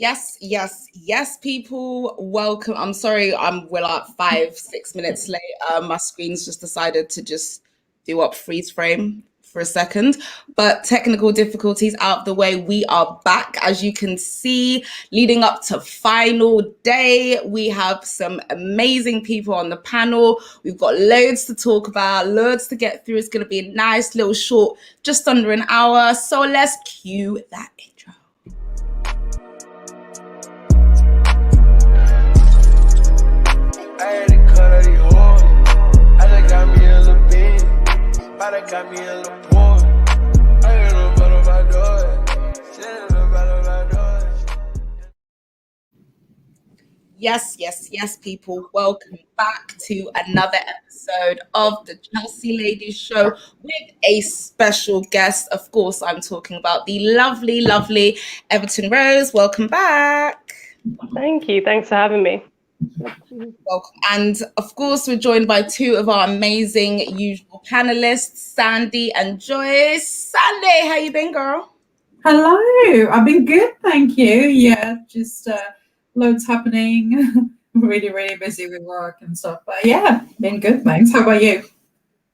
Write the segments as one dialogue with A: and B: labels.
A: Yes, people. Welcome. I'm sorry, we're like 5, 6 minutes late. My screen's just decided to just do up freeze frame for a second. But technical difficulties out of the way. We are back, as you can see, leading up to final day. We have some amazing people on the panel. We've got loads to talk about, loads to get through. It's gonna be a nice little short, just under an hour. So let's cue that intro. Yes, people. Welcome back to another episode of the Chelsea Ladies Show with a special guest. Of course, I'm talking about the lovely Everton Rose. Welcome back.
B: Thank you. Thanks for having me.
A: Welcome. And of course, we're joined by two of our amazing usual panelists, Sandy and Joyce. Sandy, how you been, girl?
C: Hello. I've been good, thank you. Yeah, just loads happening. really busy with work and stuff. But yeah, been good, thanks. How about you?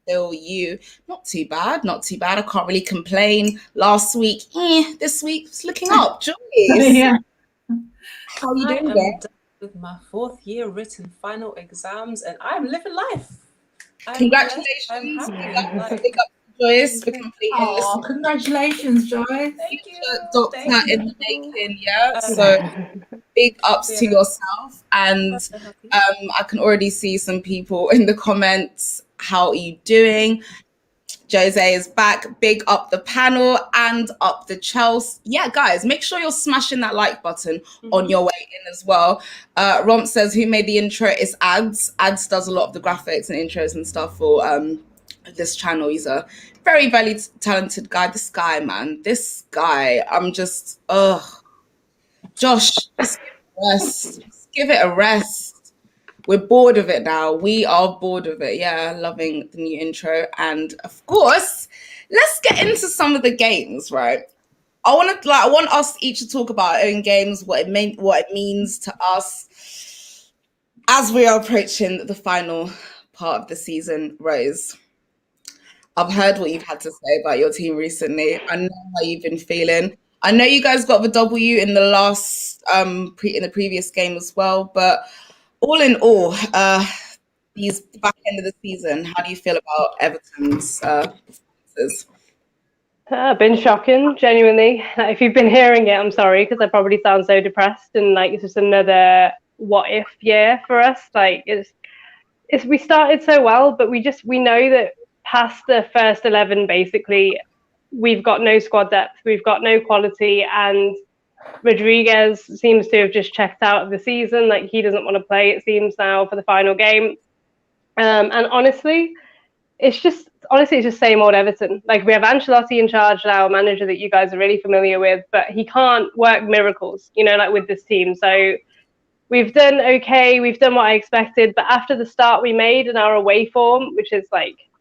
A: Still you. Not too bad. I can't really complain. Last week, this week it's looking up. Joyce.
C: Yeah.
A: How are you doing,
D: done with my 4th year written final exams, and I'm living life.
A: Congratulations. Big up Joyce for completing this.
C: Oh, congratulations, Joyce.
D: Thank you.
A: Doctor in the making, yeah. So big ups to yourself. And I can already see some people in the comments. How are you doing? Jose is back. Big up the panel and up the Chelsea. Yeah, guys, make sure you're smashing that like button on your way in as well. Romp says, who made the intro? It's Ads. Ads does a lot of the graphics and intros and stuff for this channel. He's a very talented guy. This guy, I'm just, Josh, just give it a rest. We're bored of it now. We are bored of it. Yeah, loving the new intro. And of course, let's get into some of the games, right? I want us each to talk about our own games, what it means to us as we are approaching the final part of the season. Rose, I've heard what you've had to say about your team recently. I know how you've been feeling. I know you guys got the W in the last in the previous game as well, but all in all, these back end of the season, how do you feel about Everton's performances?
B: Been shocking, genuinely. If you've been hearing it, I'm sorry, because I probably sound so depressed, and it's just another what if year for us. It's we started so well, but we know that past the first 11, basically, we've got no squad depth, we've got no quality, and Rudiger seems to have just checked out of the season. He doesn't want to play, it seems, now for the final game. And honestly, it's just same old Everton. We have Ancelotti in charge now, a manager that you guys are really familiar with, but he can't work miracles, with this team. So we've done okay, we've done what I expected, but after the start we made in our away form, which is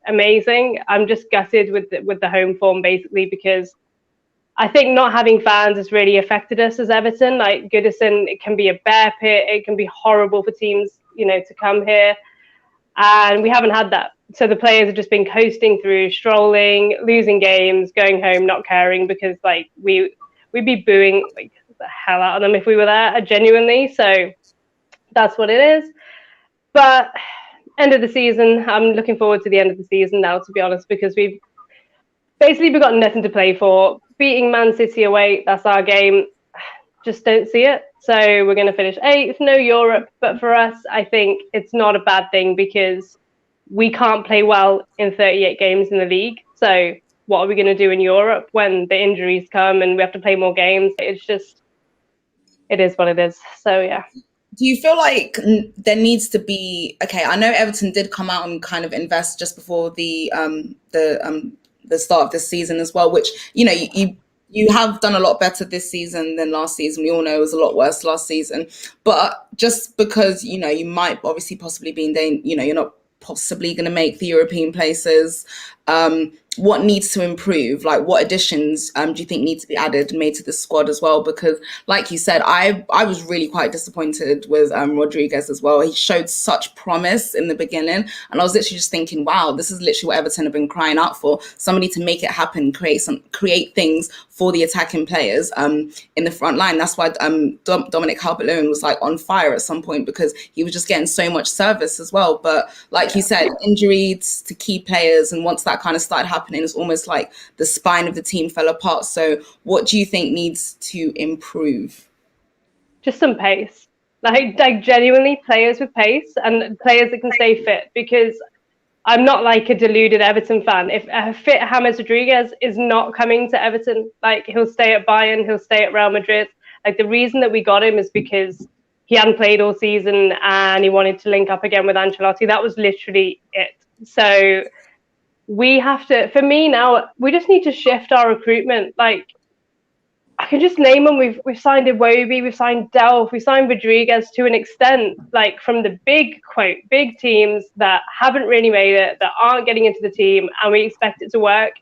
B: amazing, I'm just gutted with the home form, basically, because I think not having fans has really affected us as Everton. Goodison, it can be a bear pit. It can be horrible for teams, to come here. And we haven't had that. So the players have just been coasting through, strolling, losing games, going home, not caring, because we'd be booing the hell out of them if we were there, genuinely. So that's what it is. But end of the season, I'm looking forward to the end of the season now, to be honest, because we've got nothing to play for. Beating Man City away, that's our game. Just don't see it. So we're going to finish 8th, no Europe. But for us, I think it's not a bad thing, because we can't play well in 38 games in the league. So what are we going to do in Europe when the injuries come and we have to play more games? It is what it is. So, yeah.
A: Do you feel like there needs to be, okay, I know Everton did come out and kind of invest just before the start of this season as well, which, you have done a lot better this season than last season. We all know it was a lot worse last season. But just because, you might obviously possibly be in danger, you're not possibly going to make the European places. what needs to improve? Like, what additions do you think need to be added, made to the squad as well? Because, like you said, I was really quite disappointed with Rodriguez as well. He showed such promise in the beginning, and I was literally just thinking, wow, this is literally what Everton have been crying out for: somebody to make it happen, create things for the attacking players in the front line. That's why Dominic Calvert-Lewin was like on fire at some point, because he was just getting so much service as well. But like you said, injuries to key players, and once that kind of started happening, it's almost like the spine of the team fell apart. So what do you think needs to improve?
B: Just some pace. Like genuinely players with pace and players that can stay fit, because I'm not like a deluded Everton fan. If a fit James Rodriguez is not coming to Everton, like he'll stay at Bayern, he'll stay at Real Madrid. Like the reason that we got him is because he hadn't played all season and he wanted to link up again with Ancelotti. That was literally it. So we have to, for me now, we just need to shift our recruitment. Like I can just name them. We've signed Iwobi, we've signed Delph, we signed Rodriguez to an extent, like from the big teams that haven't really made it, that aren't getting into the team, and we expect it to work.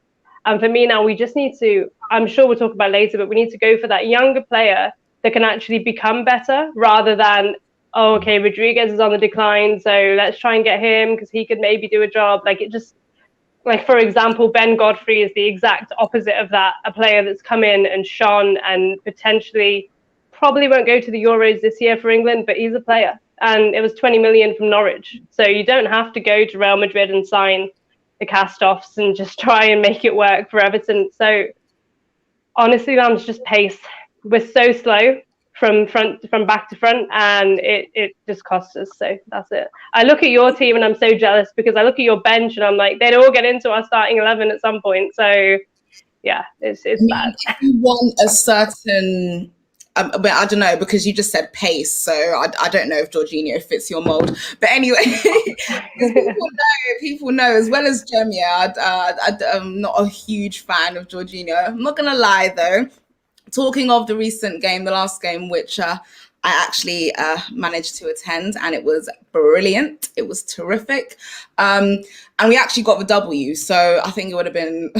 B: And for me now, we just need to, I'm sure we'll talk about later, but we need to go for that younger player that can actually become better, rather than, oh, okay, Rodriguez is on the decline, so let's try and get him because he could maybe do a job. Like it just, like, for example, Ben Godfrey is the exact opposite of that, a player that's come in and shone and potentially probably won't go to the Euros this year for England, but he's a player. And it was 20 million from Norwich. So you don't have to go to Real Madrid and sign the cast-offs and just try and make it work for Everton. So honestly, that's just pace. We're so slow from back to front, and it just costs us. So that's it. I look at your team and I'm so jealous, because I look at your bench and I'm like, they'd all get into our starting 11 at some point. So yeah, it's bad.
A: If you want a certain, but I don't know, because you just said pace, so I don't know if Jorginho fits your mold. But anyway, people know as well as Jem. Yeah, I'm not a huge fan of Jorginho. I'm not gonna lie though. Talking of the recent game, the last game, which I actually managed to attend, and it was brilliant. It was terrific. And we actually got the W. So I think it would have been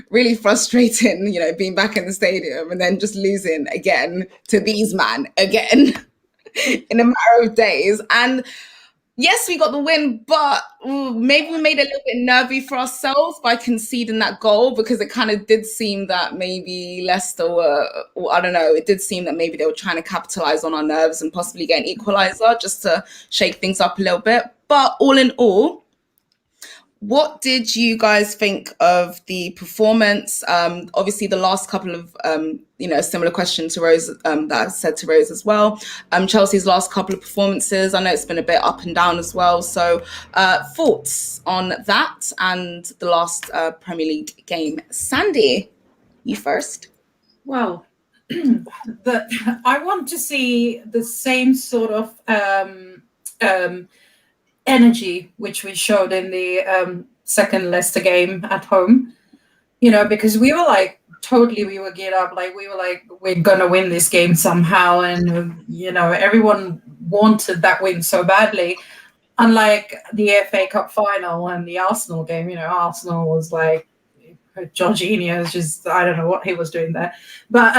A: really frustrating, being back in the stadium and then just losing again to these men again in a matter of days. And yes, we got the win, but maybe we made it a little bit nervy for ourselves by conceding that goal, because it kind of did seem that maybe Leicester were, or I don't know, it did seem that maybe they were trying to capitalize on our nerves and possibly get an equalizer just to shake things up a little bit. But all in all, what did you guys think of the performance? Obviously, the last couple of, similar question to Rose that I said to Rose as well. Chelsea's last couple of performances, I know it's been a bit up and down as well. So thoughts on that and the last Premier League game. Sandy, you first.
C: Well, I want to see the same sort of energy which we showed in the second Leicester game at home, because we were like, totally, we were geared up, like we were like, we're gonna win this game somehow, and everyone wanted that win so badly. Unlike the FA Cup final and the Arsenal game, Arsenal was like, Jorginho is just, I don't know what he was doing there, but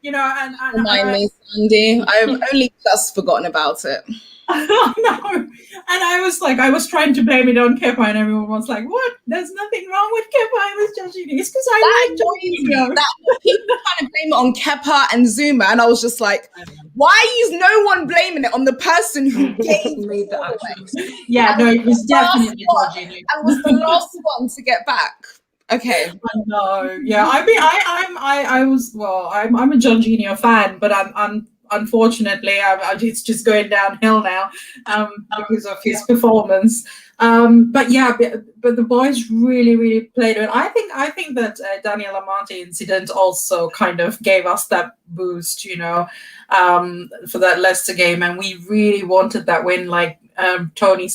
A: Remind me, Sandy, I've only just forgotten about it.
C: Oh no! And I was trying to blame it on Kepa, and everyone was like, "What? There's nothing wrong with Kepa. It was Jorginho. It's because I like Jorginho."
A: People kind of blame it on Kepa and Zuma, and I was just like, "Why is no one blaming it on the person who made the action?"
C: Yeah, no, it was definitely Jorginho.
A: And was the last one to get back. Okay.
C: I know. Yeah, I mean, I'm a Jorginho fan, but I'm unfortunately, it's just going downhill now because of his performance. But the boys really, really played it. I think that Daniel Amante incident also kind of gave us that boost, for that Leicester game, and we really wanted that win, like Tony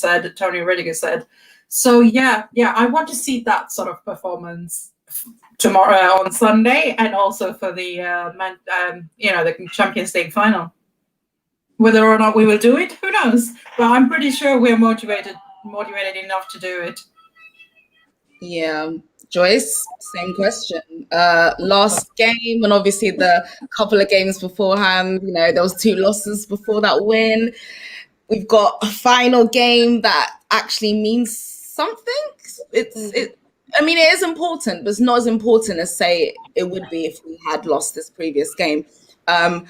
C: Rudiger said. So yeah, I want to see that sort of performance tomorrow on Sunday, and also for the the Champions League final. Whether or not we will do it, who knows? But I'm pretty sure we're motivated enough to do it.
A: Yeah. Joyce, same question. Last game, and obviously the couple of games beforehand, there was 2 losses before that win. We've got a final game that actually means something. I mean, it is important, but it's not as important as, say, it would be if we had lost this previous game. And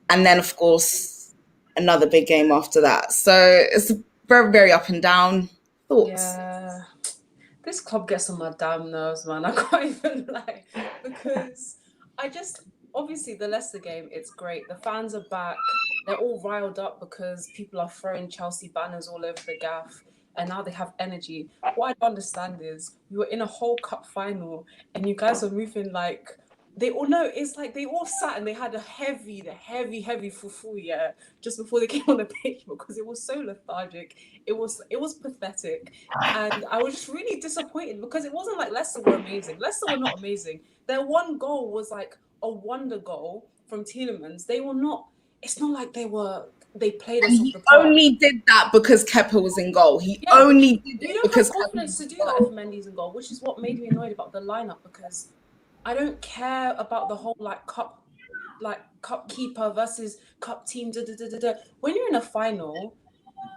A: then, of course, another big game after that. So it's very, very up and down. Thoughts?
D: Yeah. This club gets on my damn nerves, man. I can't even lie. Because obviously, the Leicester game, it's great. The fans are back. They're all riled up because people are throwing Chelsea banners all over the gaff. And now they have energy. What I don't understand is we were in a whole cup final and you guys are moving like they all know it's like they all sat and they had the heavy fufu, yeah, just before they came on the pitch because it was so lethargic. It was pathetic. And I was just really disappointed because it wasn't like Leicester were amazing. Leicester were not amazing. Their one goal was like a wonder goal from Tielemans. They were not, it's not like they played us off the park.
A: He only did that because Kepa was in goal. He only did it because
D: you don't have confidence to do that if Mendy's in goal, which is what made me annoyed about the lineup because I don't care about the whole cup keeper versus cup team. When you're in a final,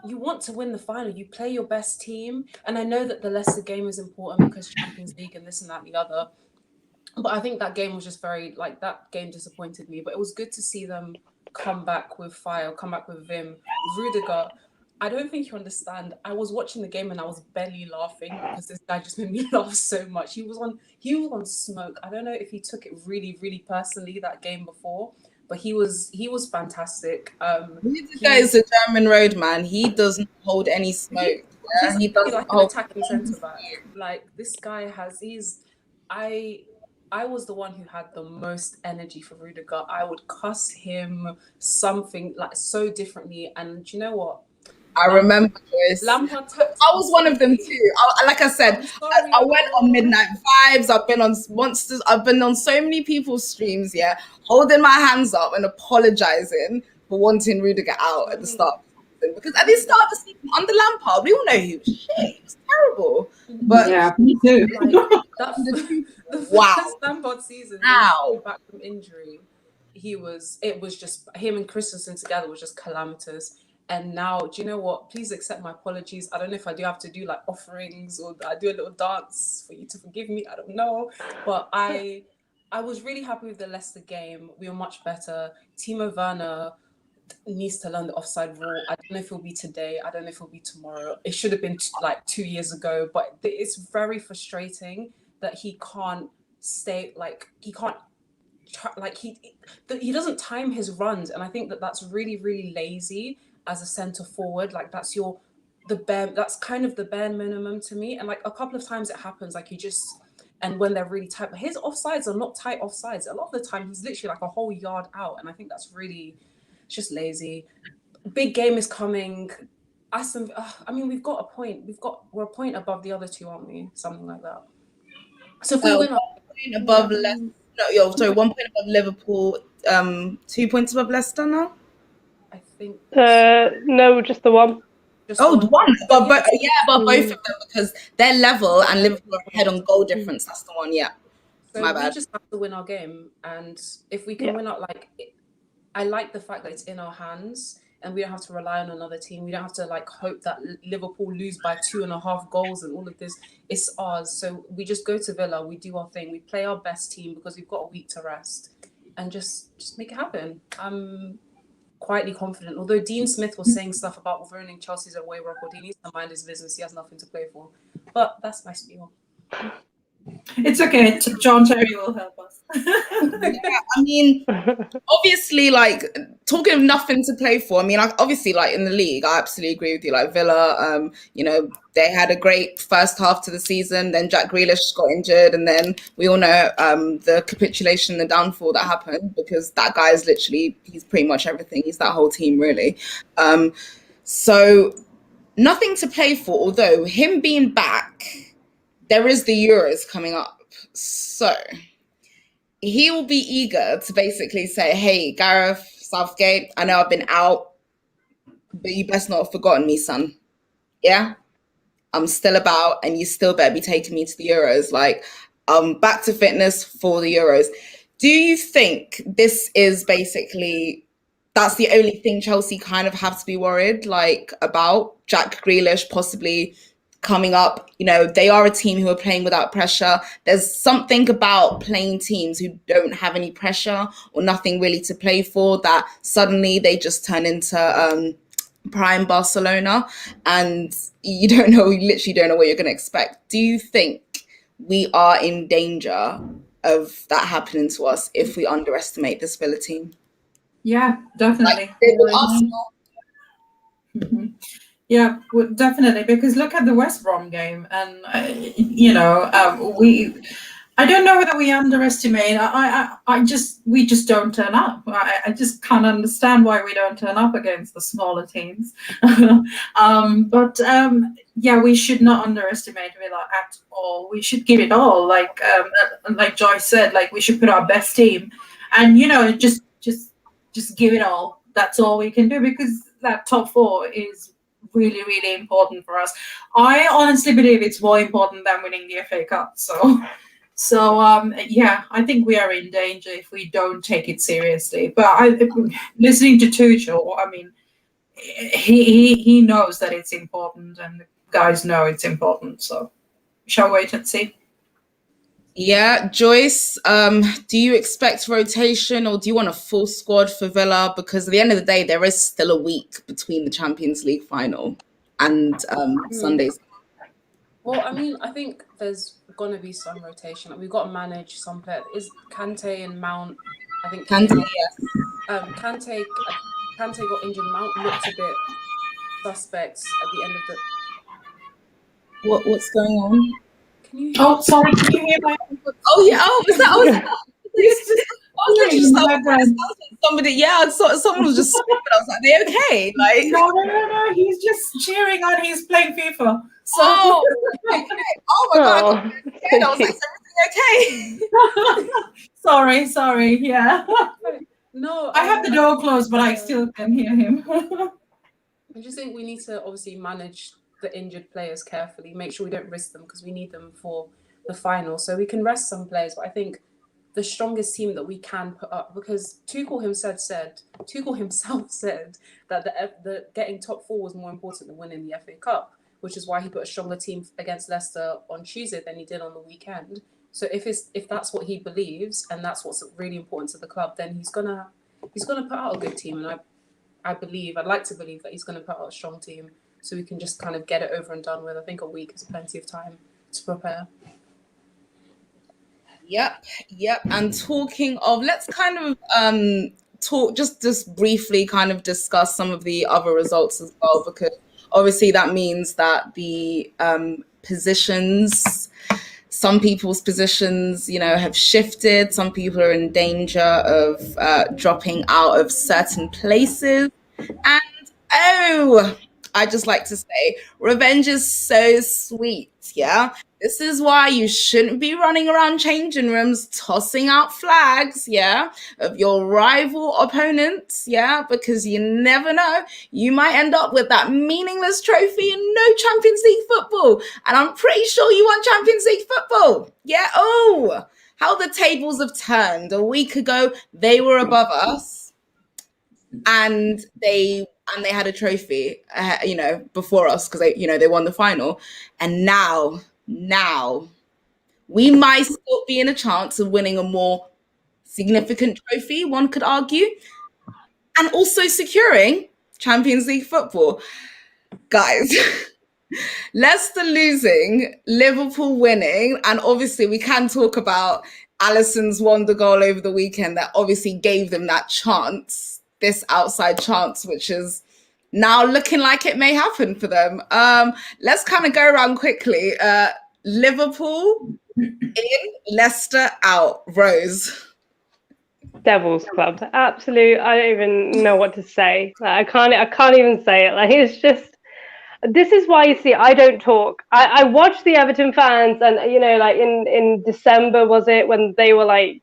D: you want to win the final. You play your best team, and I know that the Leicester game is important because Champions League and this and that and the other. But I think that game was just that game disappointed me. But it was good to see them come back with fire, come back with vim. Rudiger, I don't think you understand. I was watching the game and I was barely laughing because this guy just made me laugh so much. He was on smoke. I don't know if he took it really, really personally that game before, but he was fantastic.
A: Rudiger is a German roadman. He doesn't hold any smoke.
D: He doesn't like an attacking centre back. Like this guy I was the one who had the most energy for Rudiger. I would cuss him something like so differently. And do you know what?
A: I remember this. I was one of them too. Like I said, I went on Midnight Vibes. I've been on Monsters. I've been on so many people's streams, yeah, holding my hands up and apologizing for wanting Rudiger out at the start. Because at the start of the season, under Lampard, we all know he was shit. He was terrible. But
C: yeah, me too.
D: The first Lampard season, back from injury, it was just him and Christensen together was just calamitous. And now, do you know what? Please accept my apologies. I don't know if I do have to do offerings or I do a little dance for you to forgive me. I don't know. But I was really happy with the Leicester game. We were much better. Timo Werner needs to learn the offside rule. I don't know if it'll be today. I don't know if it'll be tomorrow. It should have been 2 years ago. But it's very frustrating that he can't stay, he can't, he doesn't time his runs. And I think that's really, really lazy as a centre forward. That's kind of the bare minimum to me. And a couple of times it happens, and when they're really tight, but his offsides are not tight offsides. A lot of the time he's literally a whole yard out. And I think that's really, it's just lazy. Big game is coming. We've got a point. We're a point above the other two, aren't we? Something like that. So if we win
A: 1 point above Leicester. No, 1 point above Liverpool. 2 points above Leicester now.
D: I think.
B: No, just the one.
A: The one. But both of them because they're level and Liverpool are ahead on goal difference. That's the one. Yeah.
D: So
A: my bad.
D: We just have to win our game, and if we can win out, I like the fact that it's in our hands. And we don't have to rely on another team. We don't have to hope that Liverpool lose by 2.5 goals and all of this. It's ours. So we just go to Villa. We do our thing. We play our best team because we've got a week to rest, and just make it happen. I'm quietly confident. Although Dean Smith was saying stuff about ruining Chelsea's away record, he needs to mind his business. He has nothing to play for. But that's my spiel.
C: It's okay. John Terry will help us.
A: Obviously, talking of nothing to play for. Obviously, in the league, I absolutely agree with you. Villa, they had a great first half to the season. Then Jack Grealish got injured, and then we all know the capitulation, the downfall that happened because that guy is he's pretty much everything. He's that whole team, really. So nothing to play for. Although him being back, there is the Euros coming up. So he will be eager to basically say, hey, Gareth Southgate, I know I've been out, but you best not have forgotten me, son. Yeah? I'm still about, and you still better be taking me to the Euros. Like, back to fitness for the Euros. Do you think this is basically, that's the only thing Chelsea kind of have to be worried like about? Jack Grealish possibly coming up. You know, they are a team who are playing without pressure. There's something about playing teams who don't have any pressure or nothing really to play for that suddenly they just turn into prime Barcelona, and you literally don't know what you're going to expect. Do you think we are in danger of that happening to us if we underestimate this Villa team?
C: Yeah, definitely.
A: Like, they will Arsenal.
C: Mm-hmm. Yeah, well, definitely. Because look at the West Brom game, and I don't know whether we underestimate. We just don't turn up. I just can't understand why we don't turn up against the smaller teams. Yeah, we should not underestimate Villa at all. We should give it all. Like Joyce said, like we should put our best team, and just give it all. That's all we can do, because that top four is really, really important for us. I honestly believe it's more important than winning the FA Cup. So yeah, I think we are in danger if we don't take it seriously. But listening to Tuchel, I mean, he knows that it's important, and the guys know it's important. So shall we wait and see?
A: Yeah, Joyce, do you expect rotation, or do you want a full squad for Villa? Because at the end of the day, there is still a week between the Champions League final and Sundays.
D: Well, I mean, I think there's going to be some rotation. Like, we've got to manage some players. Is Kante and Mount, I think...
A: Kante, yes.
D: Kante got injured. Mount looked a bit suspect at the end of the...
A: What's going on?
C: Oh, sorry, can you hear my...
A: Oh, yeah, was that... Somebody, yeah, someone was just screaming. I was like, "They okay?" Like,
C: no, he's just cheering on. He's playing FIFA. So,
A: okay. Oh my god! I was like, "Is everything
C: okay?" Sorry. Yeah.
D: No,
C: I have the door closed, but I still can hear him.
D: I just think we need to obviously manage the injured players carefully. Make sure we don't risk them, because we need them for the final. So we can rest some players, but I think the strongest team that we can put up, because Tuchel himself said that the getting top four was more important than winning the FA Cup, which is why he put a stronger team against Leicester on Tuesday than he did on the weekend. So if that's what he believes and that's what's really important to the club, then he's gonna put out a good team, and I'd like to believe that he's gonna put out a strong team so we can just kind of get it over and done with. I think a week is plenty of time to prepare.
A: Yep. And talking of, let's kind of talk, just briefly kind of discuss some of the other results as well, because obviously that means that the positions, some people's positions, have shifted. Some people are in danger of dropping out of certain places. And I just like to say, revenge is so sweet, yeah? This is why you shouldn't be running around changing rooms, tossing out flags, yeah, of your rival opponents, yeah, because you never know. You might end up with that meaningless trophy and no Champions League football. And I'm pretty sure you want Champions League football. Yeah, oh, how the tables have turned. A week ago, they were above us, and they had a trophy, before us, because they won the final. And now we might still be in a chance of winning a more significant trophy, one could argue, and also securing Champions League football. Guys, Leicester losing, Liverpool winning, and obviously we can talk about Alisson's wonder goal over the weekend that obviously gave them that chance, this outside chance, which is now looking like it may happen for them. Let's kind of go around quickly. Liverpool in, Leicester out. Rose.
B: Devils Club, absolute. I don't even know what to say. Like, I can't even say it. Like, it's just. This is why, you see, I don't talk. I watch the Everton fans, and like in December, was it, when they were like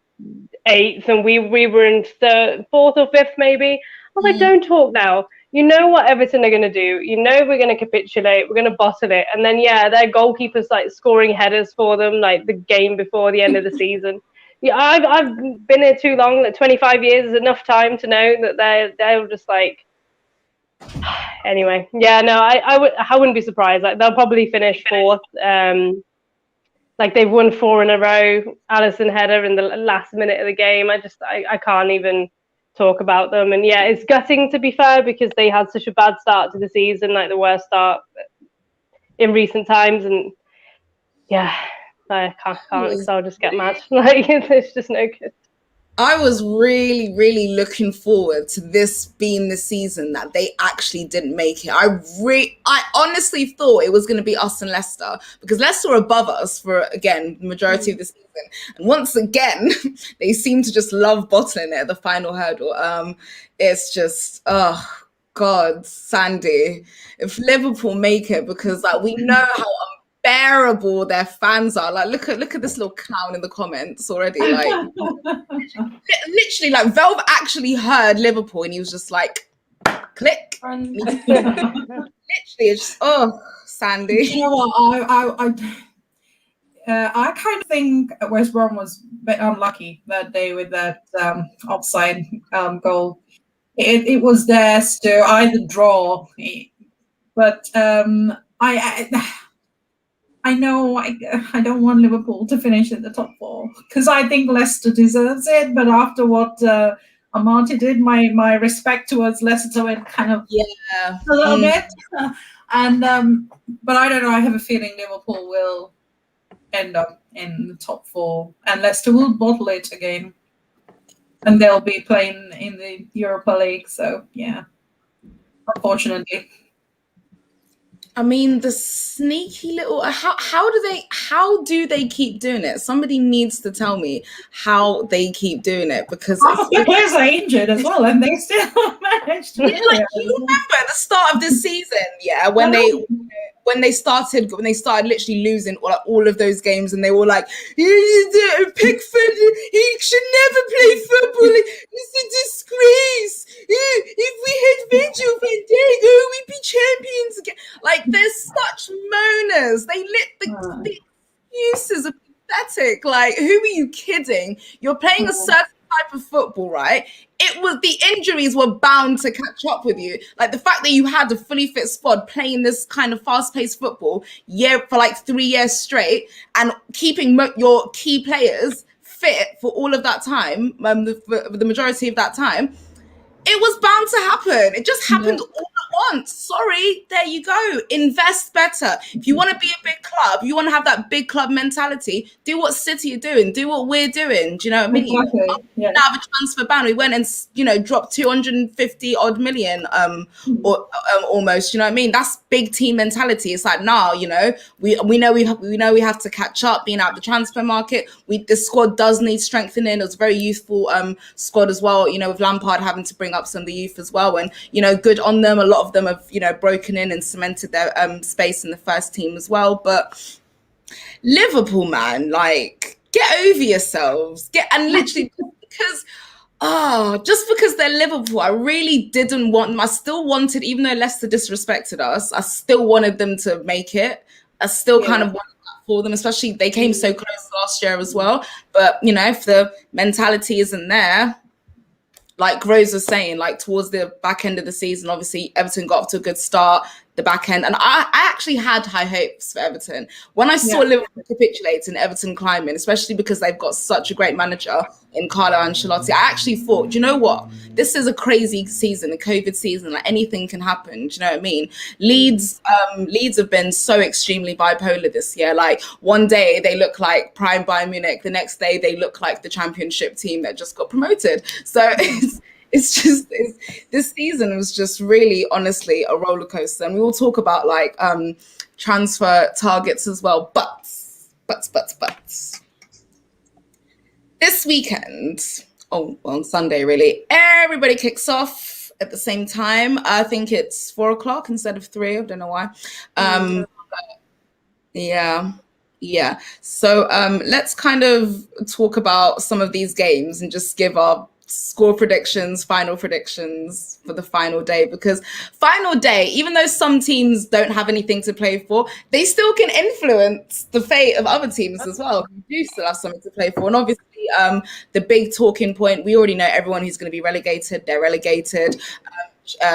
B: 8th and we were in 4th or 5th maybe. I was like, don't talk now. you know what Everton are going to do. You know we're going to capitulate. We're going to bottle it, and then their goalkeepers like scoring headers for them like the game before the end of the season. Yeah, I've been here too long. That 25 years is enough time to know that they're just like. Anyway, yeah, no, I wouldn't be surprised. Like they'll probably finish fourth. Like they've won 4 in a row. Allison header in the last minute of the game. I can't even talk about them. And yeah, it's gutting to be fair because they had such a bad start to the season, like the worst start in recent times. And yeah, I can't so I'll just get mad. Like it's just no good.
A: I was really, really looking forward to this being the season that they actually didn't make it. I honestly thought it was going to be us and Leicester, because Leicester were above us for, again, the majority of the season. And once again, they seem to just love bottling it at the final hurdle. It's just, oh, God, Sandy, if Liverpool make it, because like we know how unbearable their fans are. Like, look at this little clown in the comments already. Like, literally, like Velv actually heard Liverpool, and he was just like, click. Literally, it's just, oh, Sandy.
C: You know what? I kind of think West Brom was a bit unlucky that day with that offside goal. It was theirs to either draw, but I know I don't want Liverpool to finish in the top 4 because I think Leicester deserves it. But after what Amati did, my respect towards Leicester went kind of a little bit. And but I don't know. I have a feeling Liverpool will end up in the top 4, and Leicester will bottle it again, and they'll be playing in the Europa League. So yeah, unfortunately.
A: I mean, the sneaky little how do they keep doing it? Somebody needs to tell me how they keep doing it, because
C: the players are injured as well, and they still managed to.
A: Like, you remember at the start of this season, when they started literally losing all of those games, and they were like, Pickford, he should never play football. It's a disgrace. If we had Virgil van Dijk, we'd be champions again. Like, there's such moaners. The excuses are pathetic. Like, who are you kidding? You're playing a certain type of football, right? It was, the injuries were bound to catch up with you. Like the fact that you had a fully fit squad playing this kind of fast-paced football for like 3 years straight, and keeping your key players fit for all of that time, for the majority of that time, it was bound to happen. It just happened all at once. Sorry, there you go. Invest better. If you want to be a big club, you want to have that big club mentality, do what City are doing, do what we're doing. Do you know what I mean?
C: Exactly. Yeah.
A: Now have a transfer ban. We went and dropped 250 odd million or almost. You know what I mean? That's big team mentality. It's like, we know we have to catch up, being out the transfer market. The squad does need strengthening. It was a very youthful squad as well, with Lampard having to bring up some of the youth as well, and good on them. A lot of them have broken in and cemented their space in the first team as well. But Liverpool, man, like, get over yourselves. And literally just because they're Liverpool, I still wanted, even though Leicester disrespected us, I still wanted them to make it. I still kind of wanted that for them, especially they came so close last year as well. But if the mentality isn't there, like Rose was saying, like towards the back end of the season, obviously Everton got off to a good start, the back end. And I actually had high hopes for Everton. When I saw Liverpool capitulate and Everton climbing, especially because they've got such a great manager in Carlo Ancelotti, I actually thought, do you know what? This is a crazy season, a COVID season. Like, anything can happen. Do you know what I mean? Leeds have been so extremely bipolar this year. Like, one day they look like prime Bayern Munich, the next day they look like the championship team that just got promoted. So this season was just really, honestly, a roller coaster. And we will talk about like transfer targets as well. But this weekend, on Sunday, really, everybody kicks off at the same time. I think it's 4 o'clock instead of 3. I don't know why. So let's kind of talk about some of these games and just give our score predictions, final predictions for the final day, because final day, even though some teams don't have anything to play for, they still can influence the fate of other teams as well. We do still have something to play for. And obviously, the big talking point, we already know everyone who's going to be relegated, they're relegated.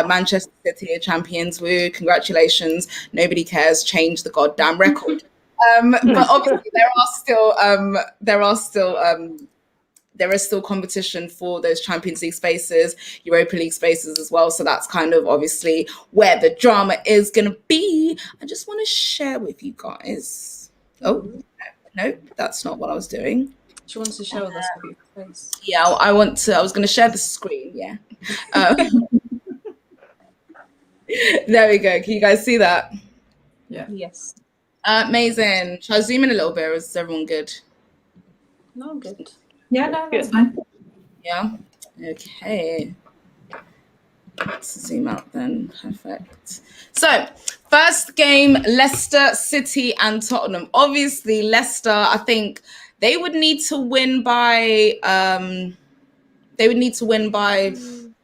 A: Manchester City are champions. Woo, congratulations. Nobody cares. Change the goddamn record. But obviously there is still competition for those Champions League spaces, Europa League spaces as well. So that's kind of obviously where the drama is going to be. I just want to share with you guys. Oh, no, that's not what I was doing.
D: She wants to share with us her face.
A: Yeah, I was going to share the screen. Yeah. There we go. Can you guys see that?
C: Yeah.
D: Yes.
A: Amazing. Shall I zoom in a little bit, or is everyone good?
D: No, I'm good.
C: Yeah, no, that's fine.
A: Yeah. Okay. Let's zoom out then. Perfect. So, first game, Leicester City and Tottenham. Obviously, Leicester, I think they would need to win by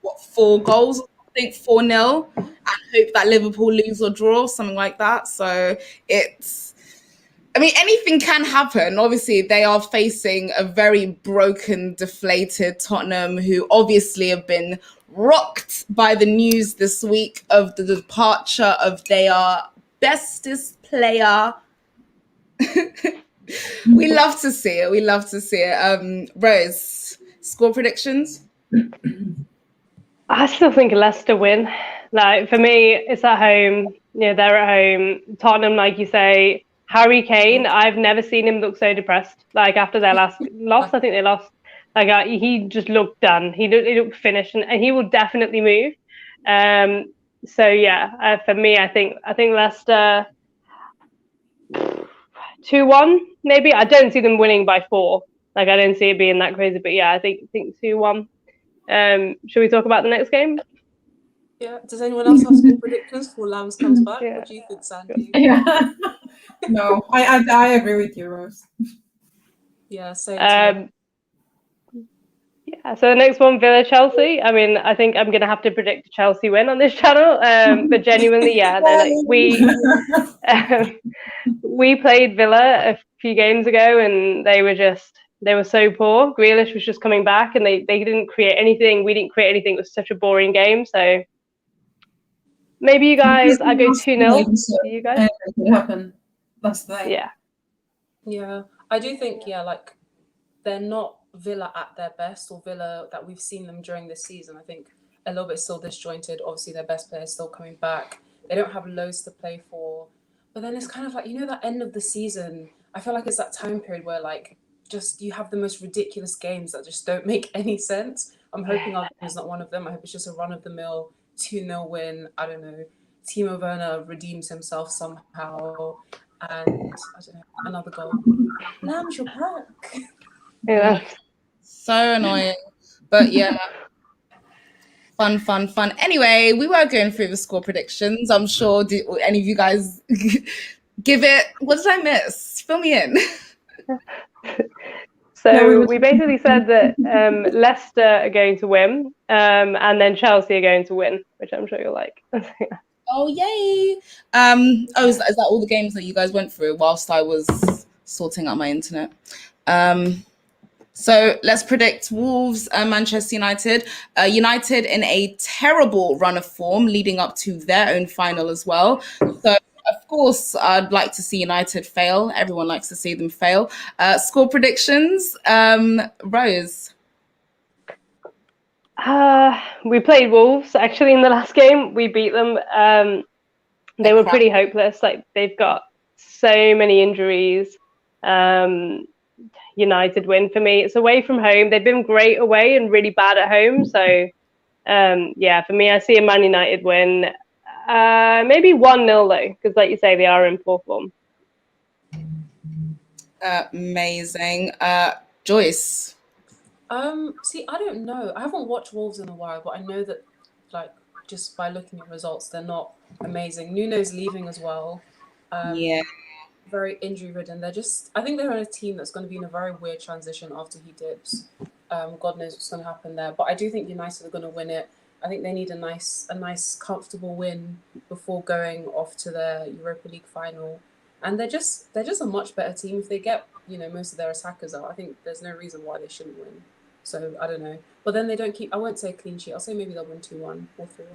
A: what, 4 goals? I think 4-0, and hope that Liverpool lose or draw, something like that. So anything can happen. Obviously, they are facing a very broken, deflated Tottenham, who obviously have been rocked by the news this week of the departure of their bestest player. We love to see it. Rose, score predictions?
B: I still think Leicester win. Like, for me, it's at home. They're at home. Tottenham, like you say, Harry Kane, I've never seen him look so depressed. Like, after their last loss, I think they lost. Like, he just looked done. He looked finished, and he will definitely move. So yeah, for me, I think Leicester 2-1 maybe. I don't see them winning by 4. Like, I don't see it being that crazy. But yeah, I think 2-1. Should we talk about the next game?
D: Yeah. Does anyone else have score predictions before Lambs comes back? Yeah. What do you think, Sandy?
C: Yeah. No, I agree with you, Rose.
D: Yeah, same.
B: Yeah, so the next one, Villa Chelsea. I mean, I think I'm gonna have to predict a Chelsea win on this channel. But genuinely, yeah, we played Villa a few games ago, and they were so poor. Grealish was just coming back, and they didn't create anything. We didn't create anything. It was such a boring game. So maybe you guys, I go 2-0. You guys?
C: It could happen. That's the thing.
B: Yeah.
D: Yeah, I do think, like, they're not Villa at their best, or Villa that we've seen them during this season. I think a little bit still disjointed. Obviously, their best player is still coming back. They don't have loads to play for. But then it's kind of like, that end of the season, I feel like it's that time period where, like, just you have the most ridiculous games that just don't make any sense. I'm hoping our game is not one of them. I hope it's just a run-of-the-mill 2-0 win. I don't know. Timo Werner redeems himself somehow. And, I don't know, another goal. Lambs, you're back.
B: Yeah.
A: So annoying. But yeah. Fun. Anyway, we were going through the score predictions. I'm sure any of you guys give it. What did I miss? Fill me in.
B: So we basically said that Leicester are going to win, and then Chelsea are going to win, which I'm sure you'll like.
A: Oh, yay. Is that all the games that you guys went through whilst I was sorting out my internet? So let's predict Wolves and Manchester United. United in a terrible run of form leading up to their own final as well. So, of course, I'd like to see United fail. Everyone likes to see them fail. Score predictions, Rose.
B: We played Wolves, actually, in the last game. We beat them. They were pretty hopeless. Like, they've got so many injuries. United win for me. It's away from home. They've been great away and really bad at home. So, for me, I see a Man United win. Maybe 1-0 though, because like you say, they are in poor form.
A: Amazing. Joyce.
D: See, I don't know. I haven't watched Wolves in a while, but I know that, like, just by looking at results, they're not amazing. Nuno's leaving as well. Very injury ridden. I think they're on a team that's going to be in a very weird transition after he dips. God knows what's going to happen there. But I do think United are going to win it. I think they need a nice, comfortable win before going off to the Europa League final. And they're just a much better team. If they get most of their attackers out, I think there's no reason why they shouldn't win. So I don't know. But then they don't keep. I won't say a clean sheet. I'll say maybe they'll win 2-1 or 3-1.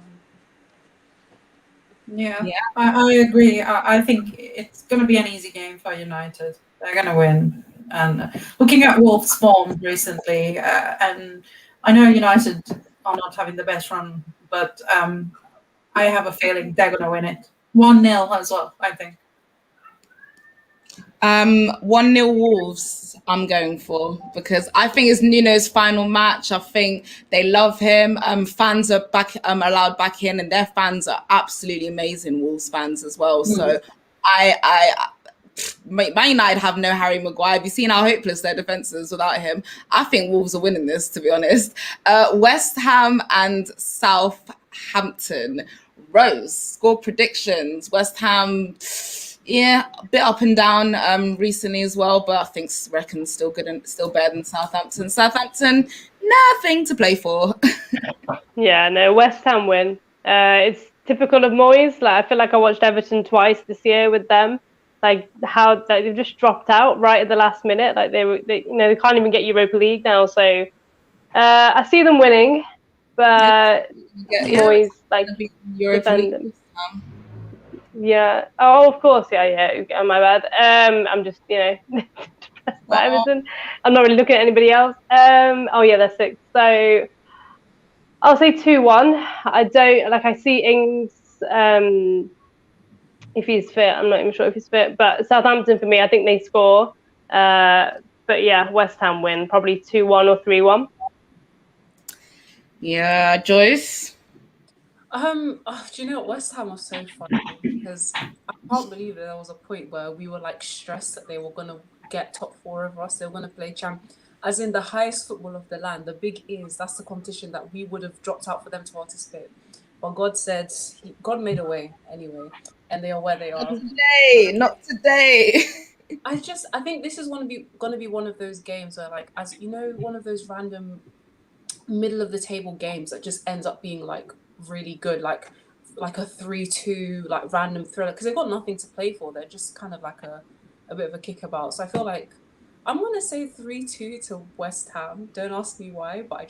C: Yeah. I agree. I think it's going to be an easy game for United. They're going to win. And looking at Wolves' form recently, and I know United are not having the best run, but I have a feeling they're going to win it. 1-0 as well, I think.
A: 1-0 Wolves, I'm going for, because I think it's Nuno's final match. I think they love him. Fans are back, allowed back in, and their fans are absolutely amazing, Wolves fans as well. So Man United have no Harry Maguire. Have you seen how hopeless their defence is without him? I think Wolves are winning this, to be honest. West Ham and Southampton. Rose, score predictions. West Ham, a bit up and down recently as well, but I think reckon's still good and still better than Southampton. Southampton, nothing to play for.
B: Yeah, no, West Ham win. It's typical of Moyes. Like, I feel like I watched Everton twice this year with them. Like how they've just dropped out right at the last minute. Like they can't even get Europa League now. So I see them winning, but Moyes defend them. Yeah. Oh, of course. Yeah. My bad. I'm just depressed about Everton. I'm not really looking at anybody else. They're 6. So I'll say 2-1. I see Ings. If he's fit, I'm not even sure if he's fit. But Southampton, for me, I think they score. But yeah, West Ham win, probably 2-1 or 3-1.
A: Yeah, Joyce.
D: Do you know what? West Ham was so funny because I can't believe that there was a point where we were like stressed that they were gonna get top 4 over us. They were gonna play as in the highest football of the land. The big is that's the competition that we would have dropped out for them to participate. But God made a way anyway, and they are where they are.
A: Not today.
D: I think this is going to be one of those games where, like, as you know, one of those random middle of the table games that just ends up being like really good, like a 3-2 like random thriller, because they've got nothing to play for. They're just kind of like a bit of a kickabout. So I feel like I'm going to say 3-2 to West Ham. Don't ask me why, but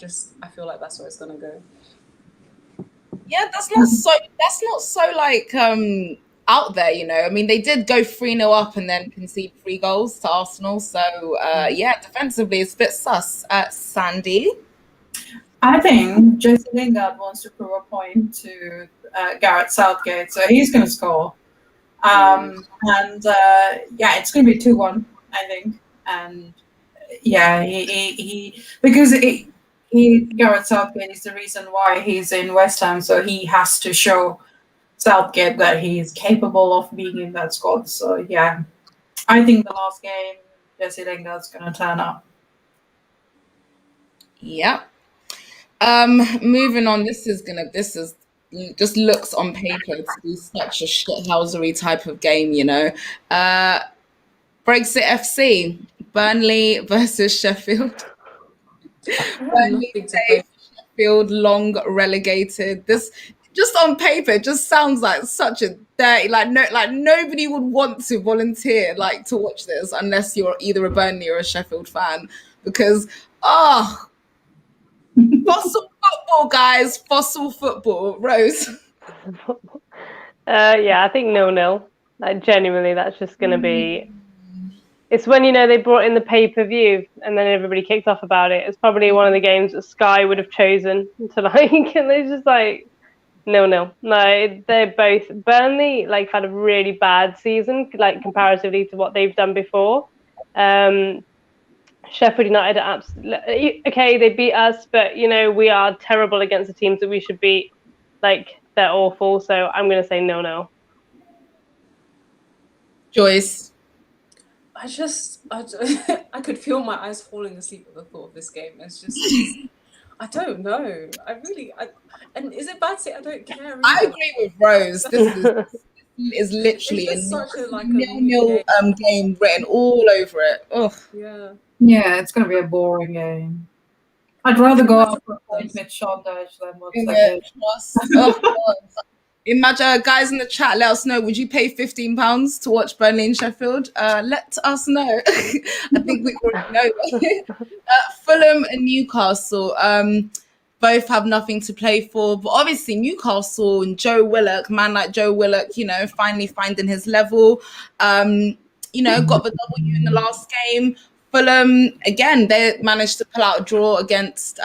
D: I feel like that's where it's going to go.
A: Yeah, that's not so like out there, I mean, they did go 3-0 up and then concede 3 goals to Arsenal. So defensively it's a bit sus. Sandy.
C: I think Jesse Lingard wants to prove a point to Gareth Southgate, so he's going to score. It's going to be 2-1, I think. And Gareth Southgate is the reason why he's in West Ham, so he has to show Southgate that he's capable of being in that squad. So yeah, I think the last game Jesse Lingard's going to turn up.
A: Yeah. Moving on. This is just looks on paper to be such a shithousery type of game, Brexit FC, Burnley versus Sheffield. Burnley Sheffield, long relegated. This just on paper just sounds like such a dirty, nobody would want to volunteer to watch this unless you're either a Burnley or a Sheffield fan, because fossil football, guys, fossil football. Rose.
B: I think 0-0. Like genuinely, that's just going to be. It's when they brought in the pay-per-view and then everybody kicked off about it. It's probably one of the games that Sky would have chosen to and they're just like 0-0. No, they're both Burnley had a really bad season, comparatively to what they've done before. Sheffield United are absolutely okay. They beat us, but we are terrible against the teams that we should beat. They're awful. So I'm going to say 0-0.
A: Joyce.
D: I could feel my eyes falling asleep at the thought of this game. It's just, I don't know. And is it bad to say I don't care? Either?
A: I agree with Rose. This is literally a nil game written all over it. Ugh.
C: Yeah, it's going to be a boring game. I'd rather go out with Sean Dyche than watch that game.
A: Imagine, guys in the chat, let us know. Would you pay £15 to watch Burnley and Sheffield? Let us know. I think we already know. Fulham and Newcastle both have nothing to play for. But obviously, Newcastle and Joe Willock, man like Joe Willock, finally finding his level. Got the W in the last game. Fulham, again, they managed to pull out a draw against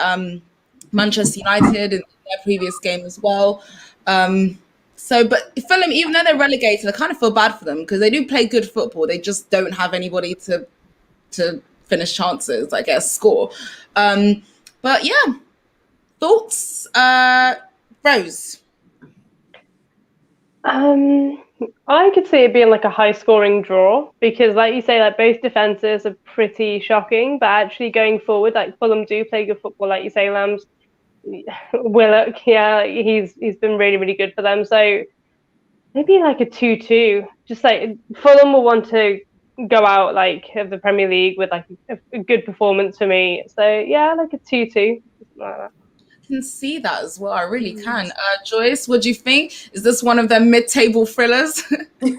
A: Manchester United in their previous game as well. But Fulham, even though they're relegated, I kind of feel bad for them because they do play good football. They just don't have anybody to finish chances, I guess, score. But yeah, thoughts, Rose?
B: I could see it being like a high-scoring draw because, like you say, like both defenses are pretty shocking. But actually, going forward, like Fulham do play good football, like you say, Lambs. Willock, yeah, he's been really, really good for them. So maybe like a 2-2. Just like Fulham will want to go out like of the Premier League with like a good performance for me. So yeah, like a 2-2. Like that.
A: I can see that as well. I really can. Joyce, what do you think? Is this one of them mid-table thrillers?
D: Do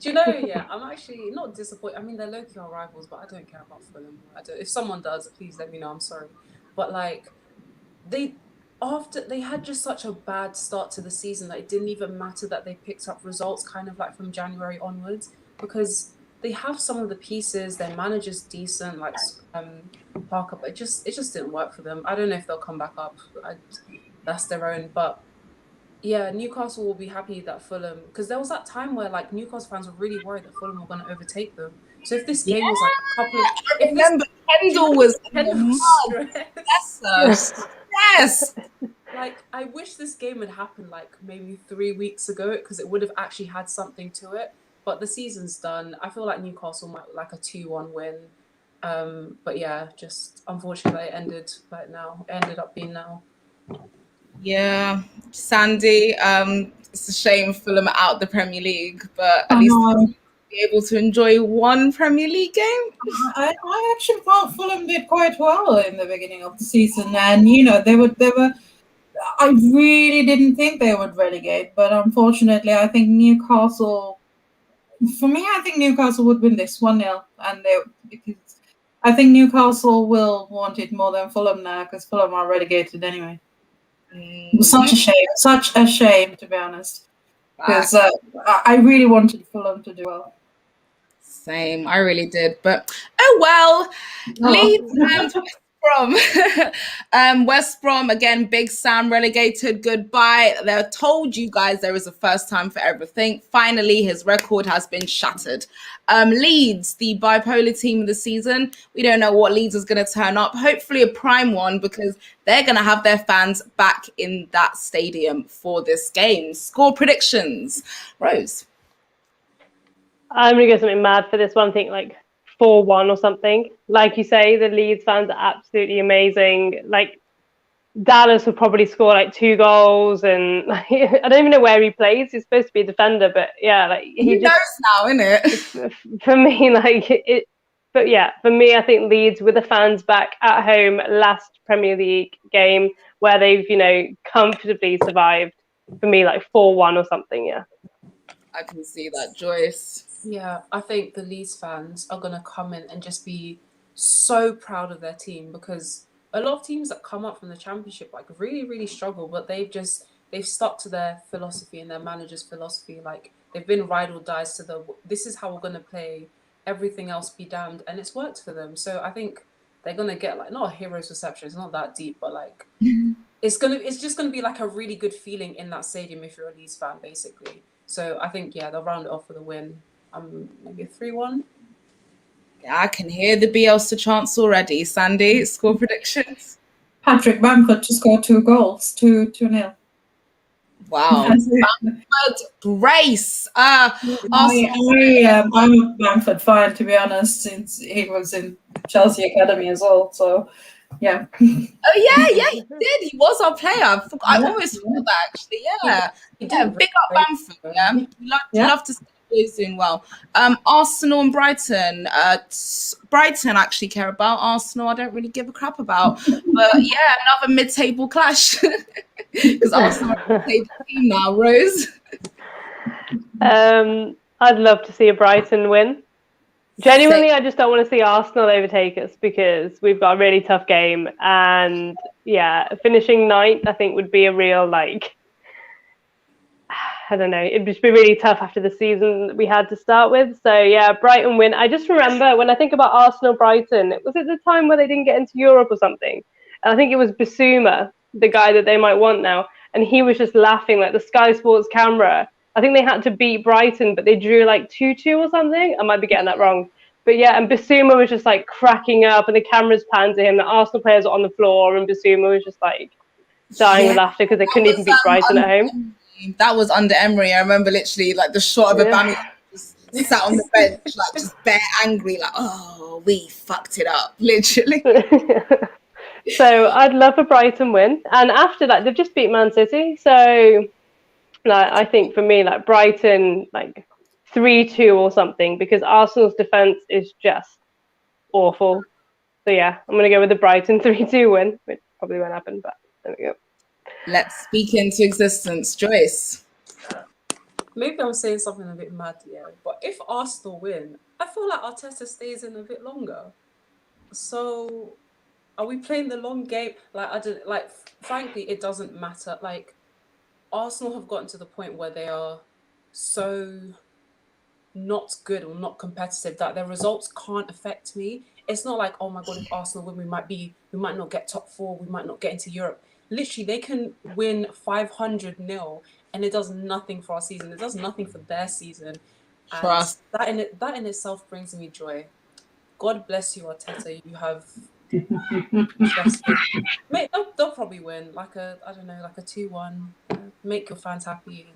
D: you know? Yeah, I'm actually not disappointed. I mean, they're low-key our rivals, but I don't care about Fulham. If someone does, please let me know. I'm sorry, but like. They had just such a bad start to the season that it didn't even matter that they picked up results kind of like from January onwards because they have some of the pieces, their manager's decent, like Parker, but it just didn't work for them. I don't know if they'll come back up. That's their own, but yeah, Newcastle will be happy that Fulham, because there was that time where like Newcastle fans were really worried that Fulham were going to overtake them. So if this game was like a couple of,
A: I remember Kendall was yes.
D: Like, I wish this game had happened like maybe 3 weeks ago because it would have actually had something to it. But the season's done. I feel like Newcastle might like a 2-1 win. But yeah, just unfortunately it ended up being now.
A: Yeah, Sandy. It's a shame Fulham are out the Premier League, but at least be able to enjoy one Premier League game.
C: I actually thought Fulham did quite well in the beginning of the season, and they were. I really didn't think they would relegate, but unfortunately, I think Newcastle. For me, I think Newcastle would win this 1-0, because I think Newcastle will want it more than Fulham now because Fulham are relegated anyway. Such a shame, to be honest, because I really wanted Fulham to do well.
A: Same, I really did, but Leeds and West Brom. West Brom again, Big Sam relegated. Goodbye. They told you guys there is a first time for everything. Finally, his record has been shattered. Leeds, the bipolar team of the season. We don't know what Leeds is going to turn up. Hopefully, a prime one because they're going to have their fans back in that stadium for this game. Score predictions, Rose.
B: I'm going to go something mad for this one. I think like 4-1 or something. Like you say, the Leeds fans are absolutely amazing. Like Dallas will probably score like 2 goals, and like, I don't even know where he plays. He's supposed to be a defender, but yeah, like
A: he knows now, innit?
B: For me, like it. But yeah, for me, I think Leeds with the fans back at home, last Premier League game where they've comfortably survived. For me, like 4-1 or something. Yeah.
A: I can see that, Joyce.
D: Yeah, I think the Leeds fans are going to come in and just be so proud of their team because a lot of teams that come up from the Championship like really, really struggle, but they've stuck to their philosophy and their manager's philosophy. Like they've been ride or dies to this is how we're going to play, everything else be damned, and it's worked for them. So I think they're going to get like not a hero's reception, it's not that deep, but like it's just going to be like a really good feeling in that stadium if you're a Leeds fan, basically. So I think they'll round it off with a win. Maybe a 3-1.
A: Yeah, I can hear the Bielsa chants already. Sandy, score predictions.
C: Patrick Bamford to score 2 goals, 2-0.
A: Wow. Bamford brace.
C: I'm a Bamford fan, to be honest, since he was in Chelsea Academy as well. So yeah.
A: Oh yeah, he did. He was our player. I always forgot that actually. Yeah. Big up Bamford. Yeah. We love to see Always doing well. Arsenal and Brighton. Brighton actually care about. Arsenal, I don't really give a crap about. But yeah, another mid-table clash because Arsenal are a mid-table team now. Rose.
B: I'd love to see a Brighton win. Genuinely, I just don't want to see Arsenal overtake us because we've got a really tough game. And yeah, finishing ninth, I think, would be a real, like, I don't know, it'd just be really tough after the season that we had to start with. So yeah, Brighton win. I just remember when I think about Arsenal Brighton, it was at the time where they didn't get into Europe or something. And I think it was Basuma, the guy that they might want now. And he was just laughing, like the Sky Sports camera. I think they had to beat Brighton, but they drew like 2-2 or something. I might be getting that wrong. But yeah, and Basuma was just like cracking up, and the cameras panned to him. The Arsenal players were on the floor, and Basuma was just like dying with laughter because they couldn't even beat Brighton at home.
A: That was under Emery. I remember literally like the shot of Aubameyang just sat on the bench, like just bare angry, like, oh, we fucked it up, literally.
B: So I'd love a Brighton win, and after that, they've just beat Man City. So like, I think for me, like Brighton, like 3-2 or something, because Arsenal's defense is just awful. So yeah, I'm gonna go with the Brighton 3-2 win, which probably won't happen, but there we go.
A: Let's speak into existence, Joyce.
D: Maybe I'm saying something a bit mad, yeah. But if Arsenal win, I feel like Arteta stays in a bit longer. So, are we playing the long game? Like, I don't like. Frankly, it doesn't matter. Like, Arsenal have gotten to the point where they are so not good or not competitive that their results can't affect me. It's not like, oh my god, if Arsenal win, we might not get top 4, we might not get into Europe. Literally, they can win 500-0 and it does nothing for our season. It does nothing for their season. And
A: Trust.
D: that in itself brings me joy. God bless you, Arteta. You have Mate, they'll probably win like a 2-1. Make your fans happy.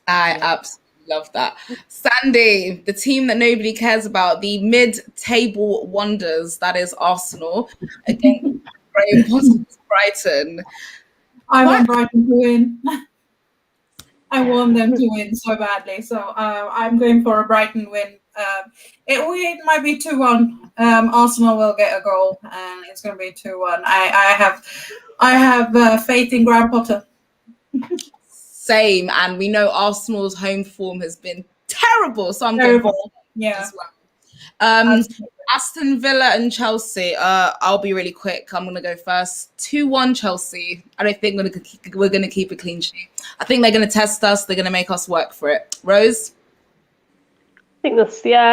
A: I absolutely love that. Sandy, the team that nobody cares about, the mid-table wonders, that is Arsenal against Graham Potter's Brighton.
C: I want Brighton to win. I want them to win so badly. So I'm going for a Brighton win. It might be 2-1. Arsenal will get a goal, and it's going to be 2-1. I have faith in Graham Potter.
A: Same, and we know Arsenal's home form has been terrible, so I'm going for as well. Aston Villa and Chelsea. I'll be really quick. I'm going to go first. 2-1 Chelsea. I don't think we're going to keep a clean sheet. I think they're going to test us. They're going to make us work for it. Rose?
B: I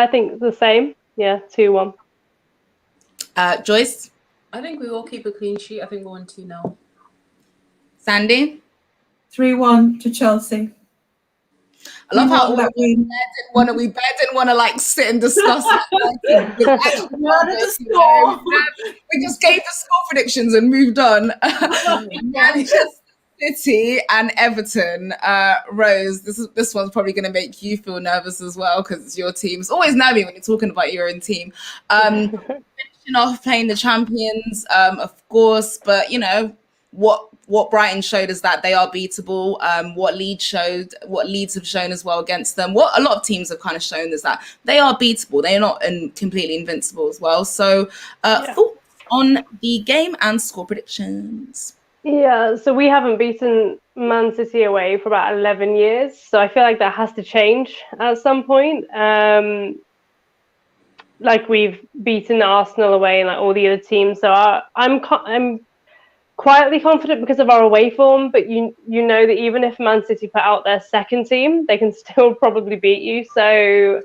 B: think the same. Yeah, 2-1.
A: Joyce?
D: I think we will keep a clean sheet. I think we'll win 2-0.
A: Sandy?
C: 3-1 to Chelsea.
A: I love how we didn't want to like sit and discuss it. We just gave the score predictions and moved on. Manchester City and Everton. Rose, this one's probably going to make you feel nervous as well because it's your team. It's always nervy when you're talking about your own team. Off playing the champions, of course, but you know what Brighton showed is that they are beatable. What Leeds have shown as well against them. What a lot of teams have kind of shown is that they are beatable. They are not completely invincible as well. So, thoughts on the game and score predictions?
B: Yeah, so we haven't beaten Man City away for about 11 years. So I feel like that has to change at some point. Like we've beaten Arsenal away and like all the other teams. So I'm quietly confident because of our away form, but you know that even if Man City put out their second team, they can still probably beat you. So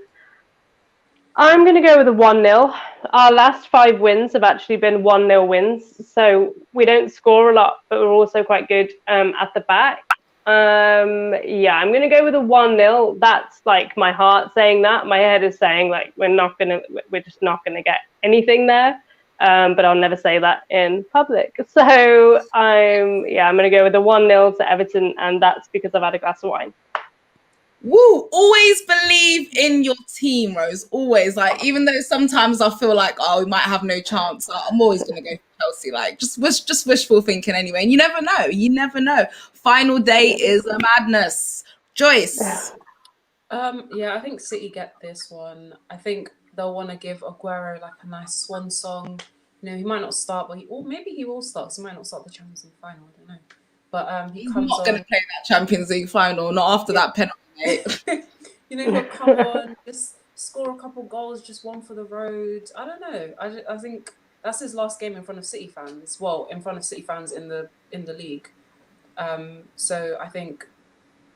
B: I'm going to go with a 1-0. Our last 5 wins have actually been 1-0 wins. So we don't score a lot, but we're also quite good at the back. I'm going to go with a 1-0. That's like my heart saying that. My head is saying like we're just not going to get anything there. But I'll never say that in public. So I'm going to go with a 1-0 to Everton, and that's because I've had a glass of wine.
A: Woo! Always believe in your team, Rose. Always. Like, even though sometimes I feel like, we might have no chance, I'm always going to go for Chelsea. Like, just wishful thinking anyway. And you never know. Final day is a madness. Joyce?
D: Yeah, I think City get this one. I think they'll want to give Aguero like a nice swan song. You know, he might not start, but or maybe he will start. 'Cause he might not start the Champions League final. I don't know. But he
A: He's
D: comes
A: not going to
D: on.
A: play that Champions League final, not after that penalty, mate.
D: You know, he'll come on, just score a couple goals, just one for the road. I don't know. I think that's his last game in front of City fans. Well, in front of City fans in the league. So I think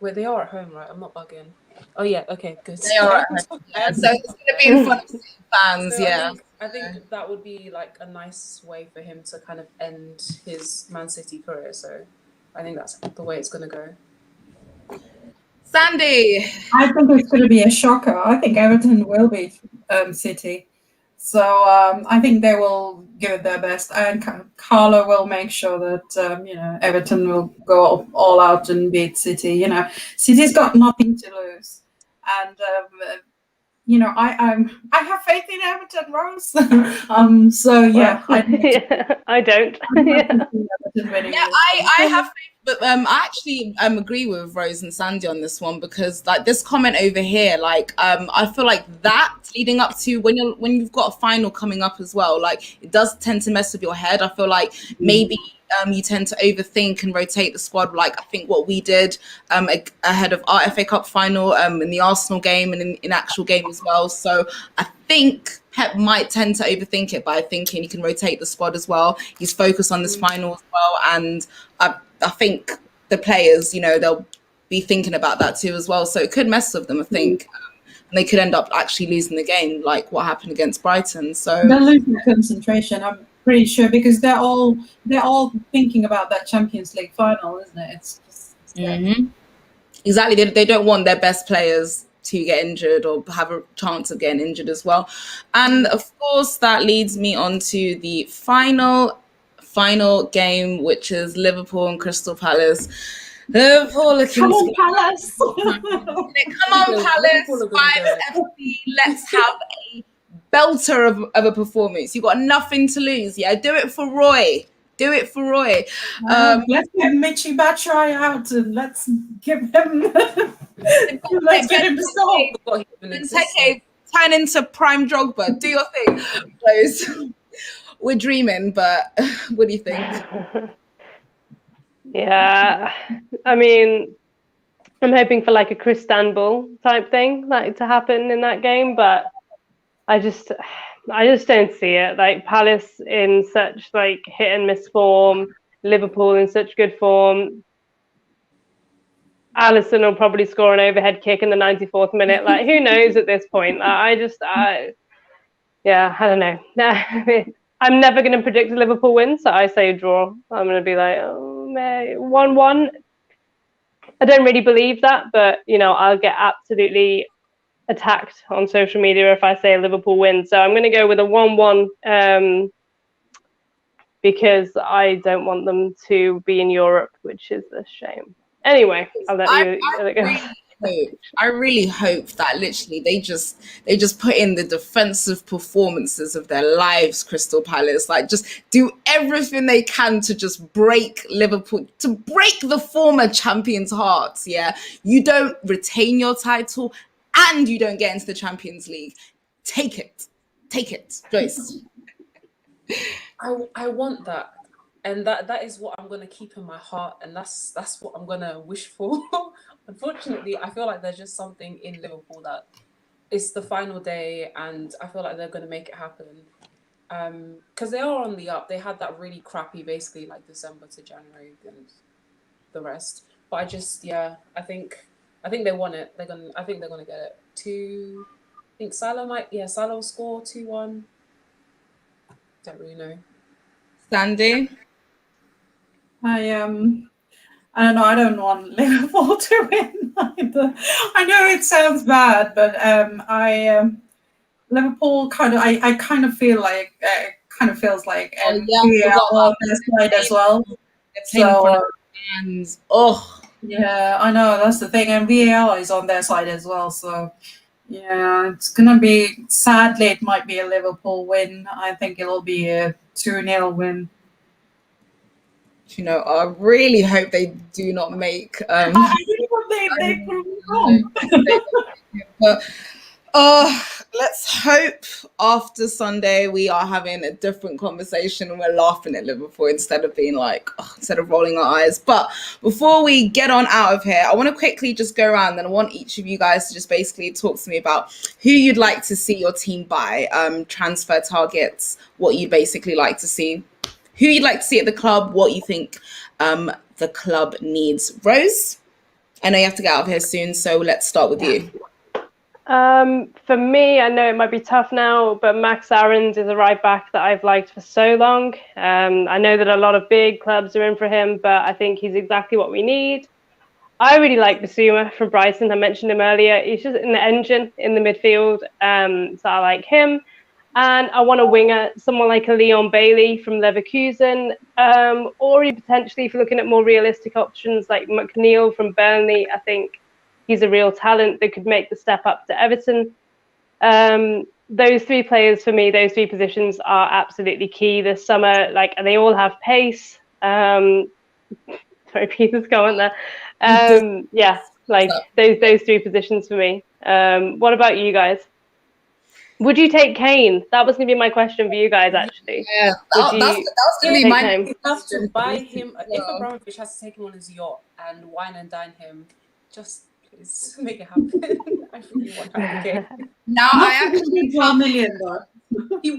D: they are at home, right? I'm not bugging. Oh yeah, okay, good.
A: They are at home. Yeah. So it's going to be in front of City fans,
D: So
A: yeah.
D: I think that would be like a nice way for him to kind of end his Man City career. So I think that's the way it's going to go.
A: Sandy.
C: I think it's going to be a shocker. I think Everton will beat City. So I think they will give it their best, and Carlo will make sure that Everton will go all out and beat City. You know, City's got nothing to lose, and I have faith in Everton, Rose. So yeah,
B: I don't.
A: I have faith, but I actually agree with Rose and Sandy on this one, because like this comment over here, like I feel like that leading up to when you've got a final coming up as well, like it does tend to mess with your head. I feel like maybe you tend to overthink and rotate the squad, like I think what we did ahead of our FA Cup final, in the Arsenal game and in actual game as well. So I think Pep might tend to overthink it by thinking he can rotate the squad as well. He's focused on this final as well, and I think the players, they'll be thinking about that too as well. So it could mess with them, I think. And they could end up actually losing the game, like what happened against Brighton. So
C: they'll lose their concentration, I'm pretty sure, because they're all thinking about that Champions League final, isn't it? It's just
A: exactly. They don't want their best players to get injured or have a chance of getting injured as well. And of course, that leads me on to the final game, which is Liverpool and Crystal Palace. Liverpool looking.
C: Come on, Palace!
A: Come on, Palace! 5 FC. Let's have a belter of a performance. You got nothing to lose. Yeah, do it for Roy. Do it for Roy.
C: Let's get Michy Batshuayi out and let's give him. Let's get him to stop.
A: Benteke, turn into prime Drogba. Do your thing, Rose. We're dreaming, but what do you think?
B: Yeah, I mean, I'm hoping for like a Cristanbul type thing like to happen in that game, but I just don't see it. Like Palace in such like hit and miss form, Liverpool in such good form. Alisson will probably score an overhead kick in the 94th minute. Like, who knows at this point? I don't know. I'm never going to predict a Liverpool win, so I say a draw. I'm going to be like, 1-1. I don't really believe that, but I'll get absolutely attacked on social media if I say a Liverpool win. So I'm going to go with a 1-1 because I don't want them to be in Europe, which is a shame. Anyway, I'll let you.
A: I really hope that literally they just put in the defensive performances of their lives, Crystal Palace. Like, just do everything they can to just break Liverpool, to break the former champions' hearts. Yeah, you don't retain your title and you don't get into the Champions League. Take it, Joyce.
D: I want that. And that is what I'm going to keep in my heart, and that's what I'm going to wish for. Unfortunately, I feel like there's just something in Liverpool that it's the final day, and I feel like they're going to make it happen. Because they are on the up. They had that really crappy, basically like December to January and the rest. But I think they want it. I think they're gonna get it. I think Salah will score 2-1. Don't really know.
A: Sandy?
C: I don't know. I don't want Liverpool to win either. I know it sounds bad, but Liverpool I kind of feel like feels like we are on their side as well. So yeah, I know that's the thing, and VAR is on their side as well. So yeah, it's gonna be. Sadly, it might be a Liverpool win. I think it'll be a 2-0 win.
A: I really hope they do not make.
C: I really want They prove me wrong.
A: But let's hope after Sunday we are having a different conversation and we're laughing at Liverpool instead of being like, instead of rolling our eyes. But before we get on out of here, I want to quickly just go around and I want each of you guys to just basically talk to me about who you'd like to see your team buy, transfer targets, what you'd basically like to see, who you'd like to see at the club, what you think the club needs. Rose, I know you have to get out of here soon, so let's start with you.
B: For me, I know it might be tough now, but Max Aarons is a right back that I've liked for so long. I know that a lot of big clubs are in for him, but I think he's exactly what we need. I really like Bissouma from Brighton. I mentioned him earlier. He's just in the engine in the midfield, so I like him. And I want a winger, someone like a Leon Bailey from Leverkusen, or potentially, if you're looking at more realistic options, like McNeil from Burnley. I think he's a real talent that could make the step up to Everton. Those three players for me, those three positions are absolutely key this summer. And they all have pace. Sorry, Peter's going there. Those three positions for me. What about you guys? Would you take Kane? That was going to be my question for you guys, actually.
A: Yeah, that's going to be my
D: question. You have to buy him. If Abramovich has to take him on his yacht and wine and dine him, just please make it happen. I really want Kane.
A: Now, I actually
C: 12 million, though.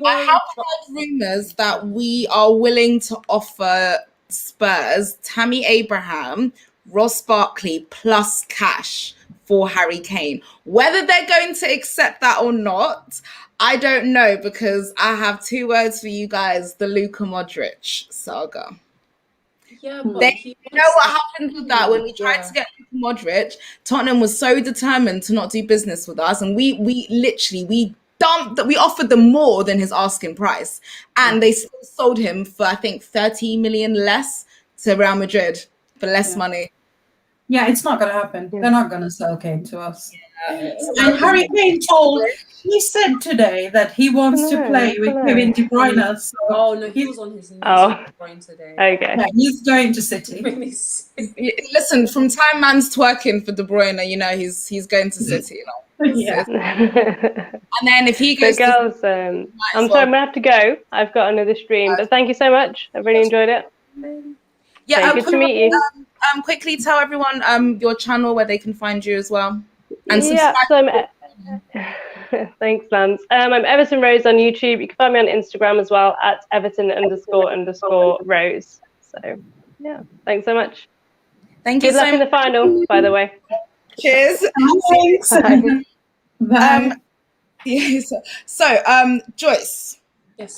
A: I have heard rumours that we are willing to offer Spurs Tammy Abraham, Ross Barkley plus cash for Harry Kane. Whether they're going to accept that or not, I don't know, because I have two words for you guys: the Luka Modric saga.
D: Yeah, but
A: you know what happened with that when we tried to get Luka Modric? Tottenham was so determined to not do business with us, and we offered them more than his asking price, and they still sold him for, I think, 30 million less to Real Madrid for less money.
C: Yeah, it's not going to happen. They're not going to sell Kane to us. And Harry Kane he said today that he wants to play with Kevin De Bruyne. So
D: he was on his knees with De Bruyne today.
B: Okay.
C: Yeah, he's going to City.
A: Listen, from time man's twerking for De Bruyne, you know, he's going to City.
C: Yeah.
A: And then if he goes
B: girls, I'm sorry, I'm going to have to go. I've got another stream, but thank you so much. I really enjoyed it.
A: Yeah,
B: good to meet you.
A: Quickly tell everyone your channel where they can find you as well. And subscribe.
B: Thanks, Lance. I'm Everton Rose on YouTube. You can find me on Instagram as well at Everton__Rose. So yeah, thanks so much.
A: Thank you.
B: Good luck in the final, by the way.
A: Cheers.
C: Thanks. Bye.
A: Joyce.
D: Yes.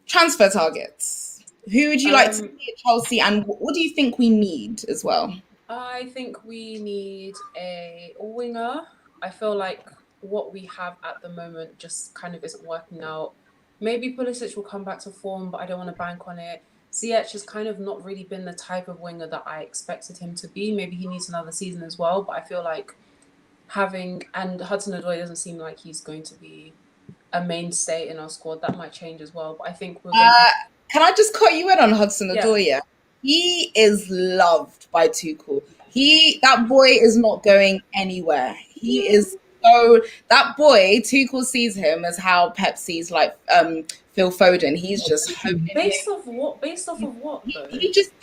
A: Transfer targets. Who would you like to see at Chelsea, and what do you think we need as well?
D: I think we need a winger. I feel like what we have at the moment just kind of isn't working out. Maybe Pulisic will come back to form, but I don't want to bank on it. Ziyech has kind of not really been the type of winger that I expected him to be. Maybe he needs another season as well, but I feel like and Hudson-Odoi doesn't seem like he's going to be a mainstay in our squad. That might change as well, but I think we're going
A: Can I just cut you in on Hudson-Odoi? Yeah. He is loved by Tuchel. That boy is not going anywhere. He is that boy, Tuchel sees him as how Pep sees Phil Foden. He's just
D: based off of what though?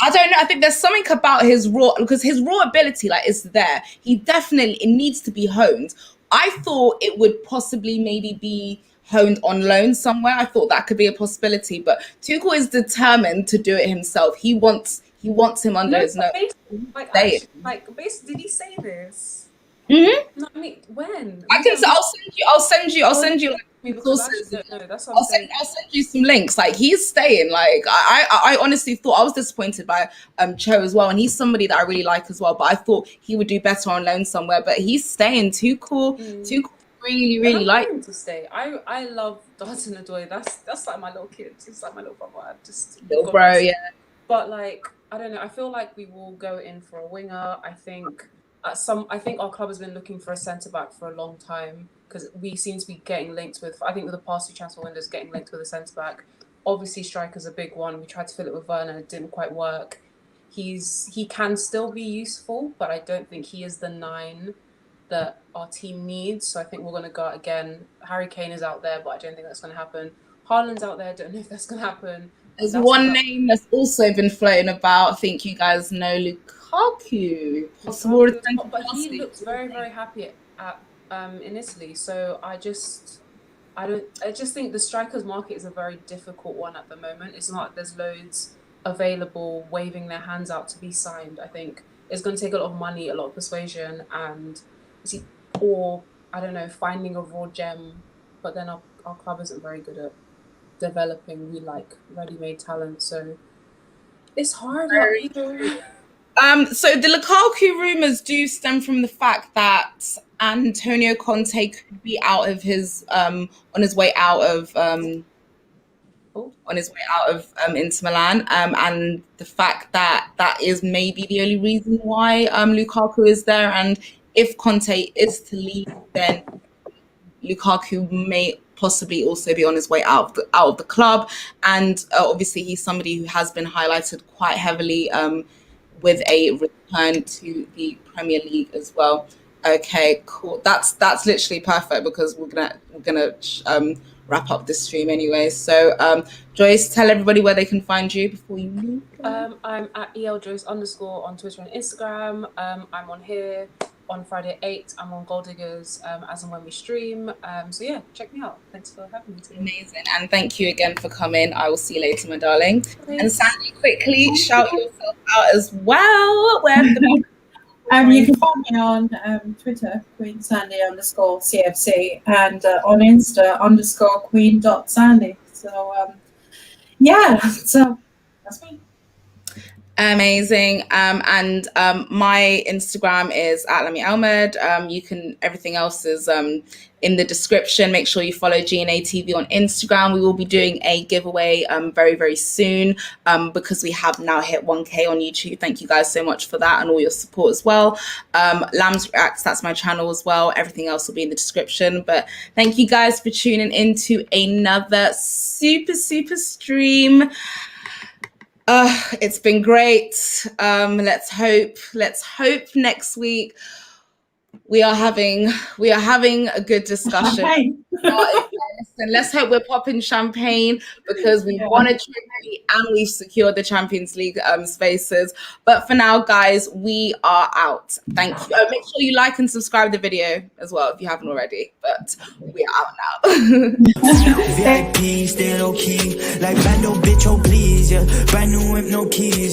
A: I don't know. I think there's something about his raw ability is there. It needs to be honed. I thought it would possibly maybe be honed on loan somewhere. I thought that could be a possibility, but Tuchel is determined to do it himself. He wants him under his nose.
D: Did he say this?
A: Mm-hmm.
D: No, I mean, when?
A: I'll send you sources.
D: That's what I'm saying.
A: I'll send you some links. He's staying. I honestly thought, I was disappointed by Cho as well, and he's somebody that I really like as well. But I thought he would do better on loan somewhere. But he's staying. Tuchel really like
D: him to stay. I love Hudson-Odoi. That's like my little kid. It's like my little brother.
A: Little bro, yeah.
D: But I don't know. I feel like we will go in for a winger. I think our club has been looking for a centre back for a long time, because we seem to be getting linked with. I think with the past two transfer windows, getting linked with a centre back. Obviously, striker's a big one. We tried to fill it with Werner, it didn't quite work. he can still be useful, but I don't think he is the 9 that our team needs. So I think we're going to go out again. Harry Kane is out there, but I don't think that's going to happen. Haaland's out there. I don't know if that's going to happen.
A: There's one name that's also been floating about. I think you guys know Lukaku. Possible return,
D: but he looks very, very happy in Italy. So I just think the strikers market is a very difficult one at the moment. It's not like there's loads available waving their hands out to be signed. I think it's going to take a lot of money, a lot of persuasion, and or I don't know, finding a raw gem. But then our club isn't very good at developing. We like ready-made talent, so it's hard.
A: So the Lukaku rumors do stem from the fact that Antonio Conte could be out of his on his way out of Inter Milan, and the fact that that is maybe the only reason why Lukaku is there. And if Conte is to leave, then Lukaku may possibly also be on his way out of the club. And obviously he's somebody who has been highlighted quite heavily with a return to the Premier League as well. Okay, cool. That's literally perfect, because we're gonna wrap up this stream anyway. So Joyce, tell everybody where they can find you before you leave.
D: I'm at eljoyce_ on Twitter and Instagram. I'm on here on Friday at 8. I'm on Gold Diggers as and when we stream. So yeah, check me out. Thanks for having me today.
A: Amazing, and thank you again for coming. I will see you later, my darling. Thanks. And Sandy, quickly shout yourself out as well. Where the
C: you can find me on Twitter, Queen Sandy _CFC, and on Insta _Queen.Sandy. So so that's me.
A: Amazing. And my Instagram is @LamiAhmed. You can, everything else is in the description. Make sure you follow GNA TV on Instagram. We will be doing a giveaway very, very soon because we have now hit 1K on YouTube. Thank you guys so much for that and all your support as well. Lambs Reacts, that's my channel as well. Everything else will be in the description. But thank you guys for tuning into another super, super stream. It's been great. Let's hope next week we are having a good discussion. And let's hope we're popping champagne, because we won a trophy and we've secured the Champions League spaces. But for now, guys, we are out. Thank you. Make sure you like and subscribe the video as well if you haven't already. But we are out now.
E: VIP, still low key, like bando bitch, oh please, yeah. Brand new whip, no keys.